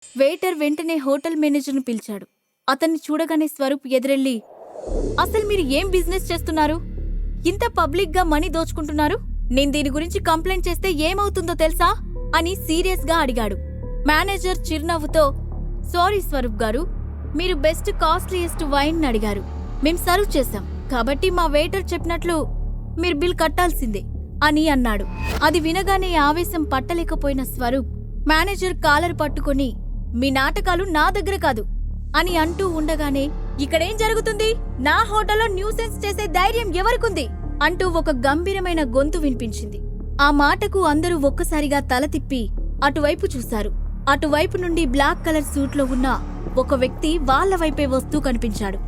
Waiter వెంటనే hotel మేనేజర్ను పిలిచాడు. అతన్ని చూడగానే స్వరూప్ ఎదురెళ్ళి, అసలు మీరు ఏం బిజినెస్ చేస్తున్నారు? ఇంత పబ్లిక్గా మనీ దోచుకుంటున్నారు. నేను దీని గురించి కంప్లైంట్ చేస్తే ఏమవుతుందో తెలుసా అని సీరియస్గా అడిగాడు. మేనేజర్ చిరునవ్వుతో, సారీ స్వరూప్ గారు, మీరు బెస్ట్ కాస్ట్లీయెస్ట్ వైన్ అడిగారు. మేం సర్వ్ చేశాం, కాబట్టి మా వెయిటర్ చెప్పినట్లు మీరు బిల్ కట్టాల్సిందే అని అన్నాడు. అది వినగానే ఆవేశం పట్టలేకపోయిన స్వరూప్ మేనేజర్ కాలర్ పట్టుకుని, మీ నాటకాలు నా దగ్గర కాదు అని అంటూ ఉండగానే, ఇక్కడేం జరుగుతుంది? నా హోటల్లో న్యూసెన్స్ చేసే ధైర్యం ఎవరికుంది అంటూ ఒక గంభీరమైన గొంతు వినిపించింది. ఆ మాటకు అందరూ ఒక్కసారిగా తల తిప్పి అటువైపు చూశారు. అటువైపు నుండి బ్లాక్ కలర్ సూట్లో ఉన్న ఒక వ్యక్తి వాళ్ల వైపే వస్తూ కనిపించాడు.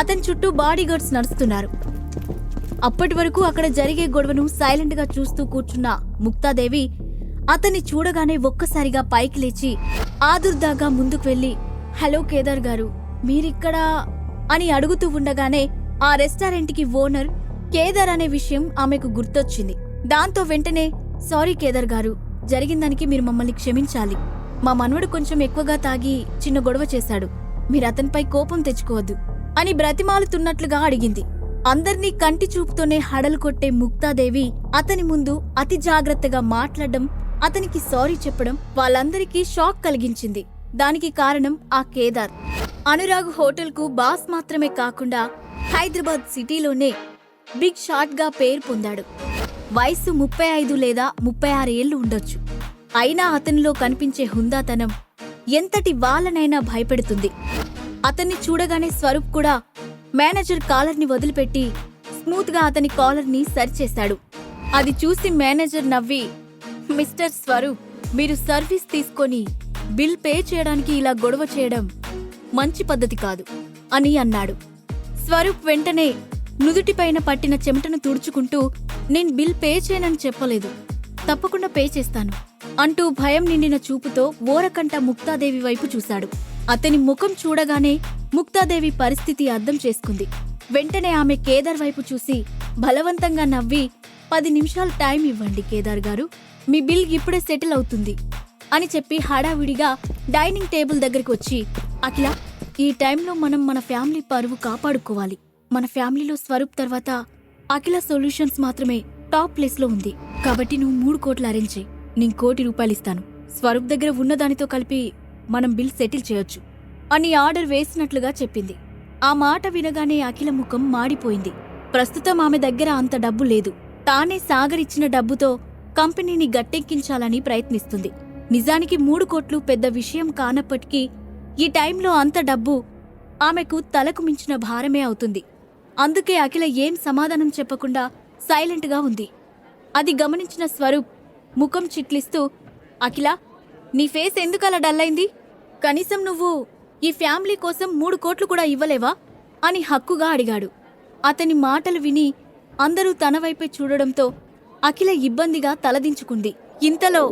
అతని చుట్టూ బాడీగార్డ్స్ నడుస్తున్నారు. అప్పటి వరకు అక్కడ జరిగే గొడవను సైలెంట్ గా చూస్తూ కూర్చున్న ముక్తాదేవి అతన్ని చూడగానే ఒక్కసారిగా పైకి లేచి ఆదుర్దాగా ముందుకు వెళ్లి, హలో కేదార్ గారు, మీరిక్కడా అని అడుగుతూ ఉండగానే ఆ రెస్టారెంట్కి ఓనర్ కేదార్ అనే విషయం ఆమెకు గుర్తొచ్చింది. దాంతో వెంటనే, సారీ కేదార్ గారు, జరిగిందానికి మీరు మమ్మల్ని క్షమించాలి. మా మనవడు కొంచెం ఎక్కువగా తాగి చిన్న గొడవ చేశాడు. మీరతనిపై కోపం తెచ్చుకోవద్దు అని బ్రతిమాలుతున్నట్లుగా అడిగింది. అందర్నీ కంటి చూపుతోనే హడలు కొట్టే ముక్తాదేవి అతని ముందు అతి జాగ్రత్తగా మాట్లాడడం, అతనికి సారీ చెప్పడం వాళ్ళందరికీ షాక్ కలిగించింది. దానికి కారణం ఆ కేదార్. అనురాగ్ హోటల్కు బాస్ మాత్రమే కాకుండా హైదరాబాద్ సిటీలోనే బిగ్ షాట్ గా పేరు పొందాడు. వయసు 35 లేదా 36 ఏళ్లు ఉండొచ్చు. అయినా అతనిలో కనిపించే హుందాతనం ఎంతటి వాళ్ళనైనా భయపెడుతుంది. అతన్ని చూడగానే స్వరూప్ కూడా మేనేజర్ కాలర్ని వదిలిపెట్టి స్మూత్ గా అతని కాలర్ని సరిచేశాడు. అది చూసి మేనేజర్ నవ్వి, మిస్టర్ స్వరూప్, మీరు సర్వీస్ తీసుకొని బిల్ పే చేయడానికి ఇలా గొడవ చేయడం మంచి పద్ధతి కాదు అని అన్నాడు. స్వరూప్ వెంటనే నుదుటిపైన పట్టిన చెమటను తుడుచుకుంటూ, నేను బిల్ పే చేయనని చెప్పలేదు, తప్పకుండా పే చేస్తాను అంటూ భయం నిండిన చూపుతో ఓరకంట ముక్తాదేవి వైపు చూశాడు. అతని ముఖం చూడగానే ముక్తాదేవి పరిస్థితి అర్థం చేసుకుంది. వెంటనే ఆమె కేదార్ వైపు చూసి బలవంతంగా నవ్వి, 10 నిమిషాలు టైం ఇవ్వండి కేదార్ గారు, మీ బిల్ ఇప్పుడే సెటిల్ అవుతుంది అని చెప్పి హడావిడిగా డైనింగ్ టేబుల్ దగ్గరికి వచ్చి, అఖిల, ఈ టైంలో మనం మన ఫ్యామిలీ పరువు కాపాడుకోవాలి. మన ఫ్యామిలీలో స్వరూప్ తర్వాత అఖిల సొల్యూషన్స్ మాత్రమే టాప్ ప్లేస్లో ఉంది. కాబట్టి నువ్వు 3 కోట్లు అరేంజ్ చేయి. నేను ₹1 కోటి ఇస్తాను. స్వరూప్ దగ్గర ఉన్నదానితో కలిపి మనం బిల్ సెటిల్ చేయొచ్చు అని ఆర్డర్ వేసినట్లుగా చెప్పింది. ఆ మాట వినగానే అఖిల ముఖం మాడిపోయింది. ప్రస్తుతం ఆమె దగ్గర అంత డబ్బు లేదు. తానే సాగర్ ఇచ్చిన డబ్బుతో కంపెనీని గట్టెక్కించాలని ప్రయత్నిస్తుంది. నిజానికి 3 కోట్లు పెద్ద విషయం కానప్పటికీ ఈ టైంలో అంత డబ్బు ఆమెకు తలకు మించిన భారమే అవుతుంది. అందుకే అఖిల ఏం సమాధానం చెప్పకుండా సైలెంట్గా ఉంది. అది గమనించిన స్వరూప్ ముఖం చిట్లిస్తూ, అఖిల, నీ ఫేస్ ఎందుకలా డల్లైంది? కనీసం నువ్వు ఈ ఫ్యామిలీ కోసం 3 కోట్లు కూడా ఇవ్వలేవా అని హక్కుగా అడిగాడు. అతని మాటలు విని అందరూ తన వైపే చూడడంతో అఖిల ఇబ్బందిగా తలదించుకుంది. ఇంతలో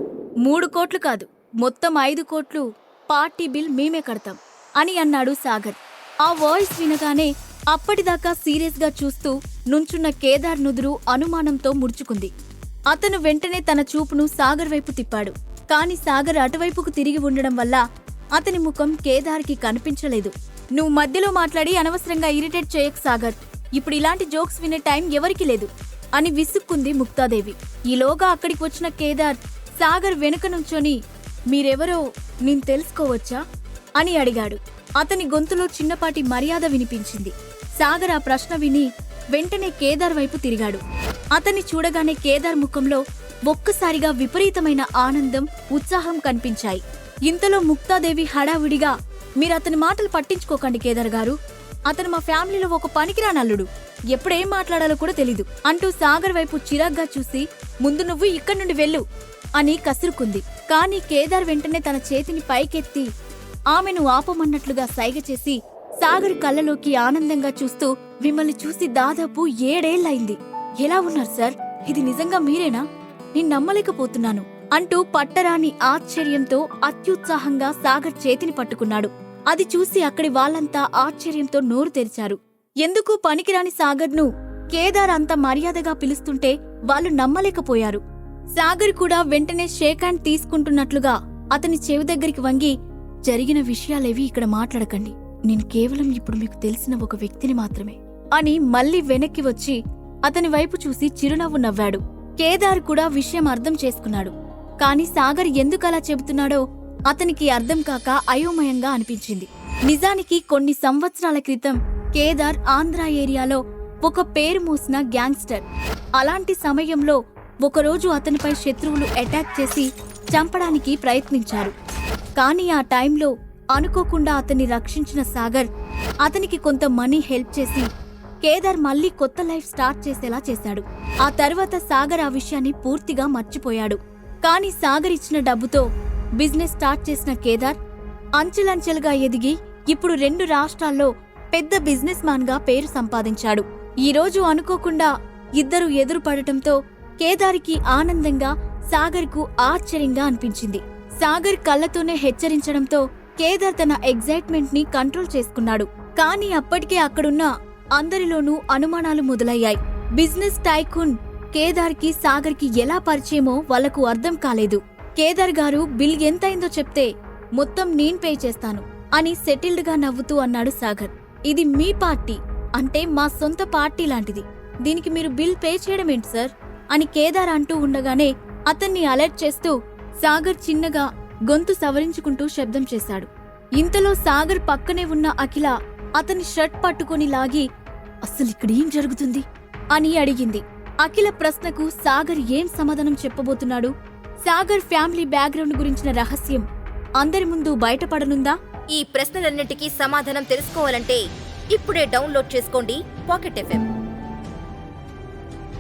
3 కోట్లు కాదు, మొత్తం 5 కోట్లు పార్టీ బిల్ మేమే కడతాం అని అన్నాడు సాగర్. ఆ వాయిస్ వినగానే అప్పటిదాకా సీరియస్గా చూస్తూ నుంచున్న కేదార్ నుదురు అనుమానంతో ముడుచుకుంది. అతను వెంటనే తన చూపును సాగర్ వైపు తిప్పాడు. కాని సాగర్ అటువైపుకు తిరిగి ఉండడం వల్ల అతని ముఖం కేదార్కి కనిపించలేదు. నువ్వు మధ్యలో మాట్లాడి అనవసరంగా ఇరిటేట్ చేయకు సాగర్, ఇప్పుడు ఇలాంటి జోక్స్ వినే టైం ఎవరికి లేదు అని విసుక్కుంది ముక్తాదేవి. ఈలోగా అక్కడికి వచ్చిన కేదార్ సాగర్ వెనుక నుంచొని, మీరెవరో నేను తెలుసుకోవచ్చా అని అడిగాడు. అతని గొంతులో చిన్నపాటి మర్యాద వినిపించింది. సాగర్ ఆ ప్రశ్న విని వెంటనే కేదార్ వైపు తిరిగాడు. అతన్ని చూడగానే కేదార్ ముఖంలో ఒక్కసారిగా విపరీతమైన ఆనందం, ఉత్సాహం కనిపించాయి. ఇంతలో ముక్తాదేవి హడావిడిగా, మీరతని మాటలు పట్టించుకోకండి కేదార్ గారు, అతను మా ఫ్యామిలీలో ఒక పనికిరానల్లుడు, ఎప్పుడేం మాట్లాడాలో కూడా తెలీదు అంటూ సాగర్ వైపు చిరాగ్గా చూసి, ముందు నువ్వు ఇక్కడి నుండి వెళ్ళు అని కసురుకుంది. కాని కేదార్ వెంటనే తన చేతిని పైకెత్తి ఆమెను ఆపమన్నట్లుగా సైగ చేసి సాగర్ కళ్ళలోకి ఆనందంగా చూస్తూ, మిమ్మల్ని చూసి దాదాపు 7 ఏళ్లయింది. ఎలా ఉన్నారు సార్? ఇది నిజంగా మీరేనా? నేను నమ్మలేకపోతున్నాను అంటూ పట్టరాని ఆశ్చర్యంతో అత్యుత్సాహంగా సాగర్ చేతిని పట్టుకున్నాడు. అది చూసి అక్కడి వాళ్ళంతా ఆశ్చర్యంతో నోరు తెరిచారు. ఎందుకు పనికిరాని సాగర్ను కేదార్ అంత మర్యాదగా పిలుస్తుంటే వాళ్ళు నమ్మలేకపోయారు. సాగర్ కూడా వెంటనే షేక్ హ్యాండ్ తీసుకుంటున్నట్లుగా అతని చెవి దగ్గరికి వంగి, జరిగిన విషయాలేవి ఇక్కడ మాట్లాడకండి. నేను కేవలం ఇప్పుడు మీకు తెలిసిన ఒక వ్యక్తిని మాత్రమే అని మళ్ళీ వెనక్కి వచ్చి అతని వైపు చూసి చిరునవ్వు నవ్వాడు. కేదార్ కూడా విషయం అర్థం చేసుకున్నాడు. కాని సాగర్ ఎందుకలా చెబుతున్నాడో అతనికి అర్థం కాక అయోమయంగా అనిపించింది. నిజానికి కొన్ని సంవత్సరాల క్రితం కేదార్ ఆంధ్ర ఏరియాలో ఒక పేరు మోసిన గ్యాంగ్స్టర్. అలాంటి సమయంలో ఒకరోజు అతనిపై శత్రువులు అటాక్ చేసి చంపడానికి ప్రయత్నించారు. కానీ ఆ టైంలో అనుకోకుండా అతన్ని రక్షించిన సాగర్ అతనికి కొంత మనీ హెల్ప్ చేసి కేదార్ మళ్లీ కొత్త లైఫ్ స్టార్ట్ చేసేలా చేశాడు. ఆ తర్వాత సాగర్ ఆ విషయాన్ని పూర్తిగా మర్చిపోయాడు. కానీ సాగర్ ఇచ్చిన డబ్బుతో బిజినెస్ స్టార్ట్ చేసిన కేదార్ అంచెలంచెలుగా ఎదిగి ఇప్పుడు 2 రాష్ట్రాల్లో పెద్ద బిజినెస్ మ్యాన్ గా పేరు సంపాదించాడు. ఈరోజు అనుకోకుండా ఇద్దరు ఎదురుపడటంతో కేదార్కి ఆనందంగా, సాగర్కు ఆశ్చర్యంగా అనిపించింది. సాగర్ కళ్లతోనే హెచ్చరించడంతో కేదార్ తన ఎగ్జైట్మెంట్ ని కంట్రోల్ చేసుకున్నాడు. కానీ అప్పటికే అక్కడున్న అందరిలోనూ అనుమానాలు మొదలయ్యాయి. బిజినెస్ టైకూన్ కేదార్కి సాగర్కి ఎలా పరిచయమో వాళ్లకు అర్థం కాలేదు. కేదార్ గారు బిల్ ఎంతైందో చెప్తే మొత్తం నేను పే చేస్తాను అని సెటిల్డ్ గా నవ్వుతూ అన్నాడు సాగర్. ఇది మీ పార్టీ అంటే మా సొంత పార్టీ లాంటిది, దీనికి మీరు బిల్ పే చేయడమేంటి సార్ అని కేదార్ అంటూ ఉండగానే అతన్ని అలర్ట్ చేస్తూ సాగర్ చిన్నగా గొంతు సవరించుకుంటూ శబ్దం చేశాడు. ఇంతలో సాగర్ పక్కనే ఉన్న అఖిల అతని షర్ట్ పట్టుకొని లాగి అస్సలిక్కడేం జరుగుతుంది అని అడిగింది. అఖిల ప్రశ్నకు సాగర్ ఏం సమాధానం చెప్పబోతున్నాడు? సాగర్ ఫ్యామిలీ బ్యాక్గ్రౌండ్ గురించిన రహస్యం అందరి ముందు బయటపడనుందా? ఈ ప్రశ్నలన్నిటికీ సమాధానం తెలుసుకోవాలంటే ఇప్పుడే డౌన్లోడ్ చేసుకోండి పాకెట్ FM.